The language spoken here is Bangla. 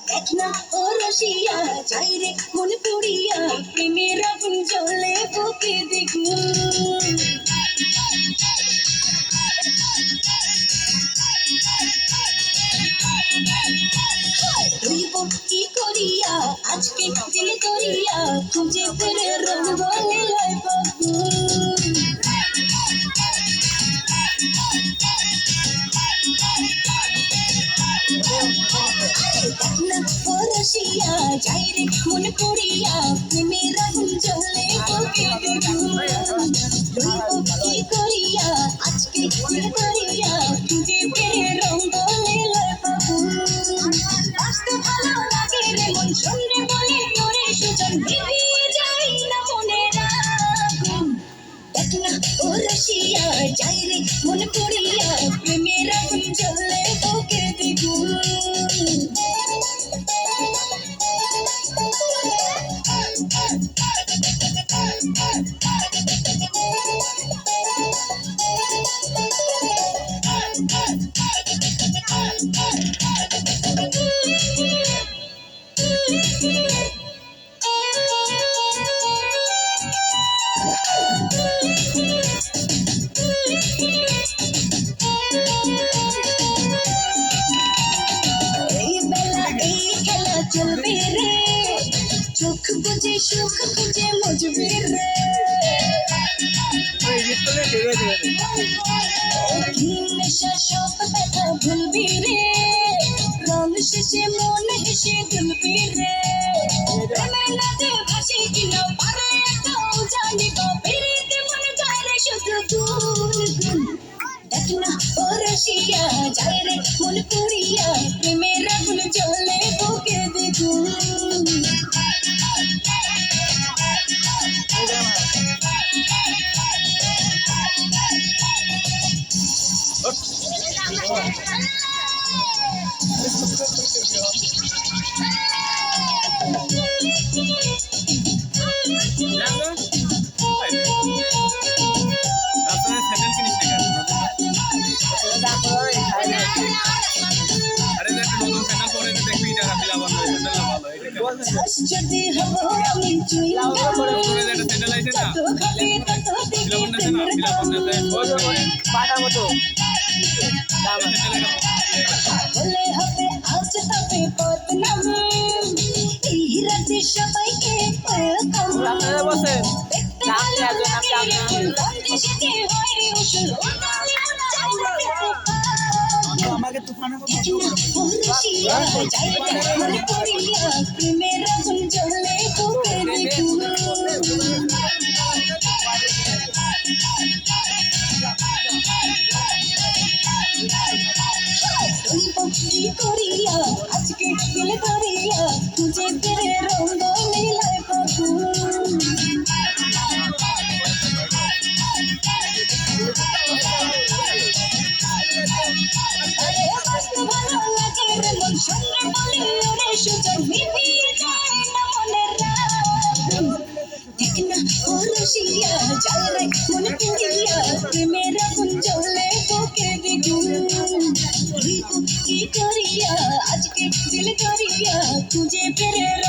দেখ না ও রসিয়া চাই রে মন পুড়িয়া প্রেমের আগুন জ্বলে বুকে দ্বিগুণ রইব কি করিয়া আজকে দিল করিয়া খুঁজে ফেরে রঙ লীলায় বাবুন রসিয়া যাই রে মন পুড়িয়া প্রেমের আগুন জ্বলে বুকে দ্বিগুণ রইব কি করিয়া আজকে দিল করিয়া খুঁজে ফেরে রঙ লীলায় বাবুন আসতে ভালো লাগে রে মন শুনলে বলে তোরে সুজন নিভিয়ে যাই না মনের আগুন দেখ না ও রসিয়া যাই রে মন পুড়িয়া প্রেমের আগুন জ্বলে বুকে দ্বিগুণ চলবে রে চোখ বুঝে সুখ খুঁজে মজবে রে নেশা সব ব্যথা ভুলবি রে রং শেষে মন হেসে দুলবি রে প্রেমের নদে ভাসি কিনা পারে একাও জানিব বেরিতে মন যায় রে শুধু গুন গুন দেখ না ও রসিয়া যায় রে মন পুড়িয়া প্রেমের আগুন জ্বলে বুকে দ্বিগুণ যদি হবো আমি চুই যত খাবে তত দেখে বলে হবে আজ তবে বদনাম এই রাতে সবাইকে ওয়েলকাম দেখতে ভালো লাগে রে বন্দিশে কে হয় রে উসুল আমাকে তুফানে রসিয়া যাই রে মন পুড়িয়া প্রেমের আগুন জ্বলে বুকে দ্বিগুণ কি করিয়া আজকে দিল করিয়া খুঁজে ফিরে রঙ লীলায় বাবুন আরে আসতে ভালো লাগে রে মন শুনলে বলে ওরে সুজন নিভিয়ে যায় না মনের আগুন দেখ না ও রসিয়া যাই রে মন পুড়িয়া প্রেমের আগুন জ্বলে বুকে দ্বিগুণ কি করিয়া আজকে দিল করিয়া খুঁজে ফেরে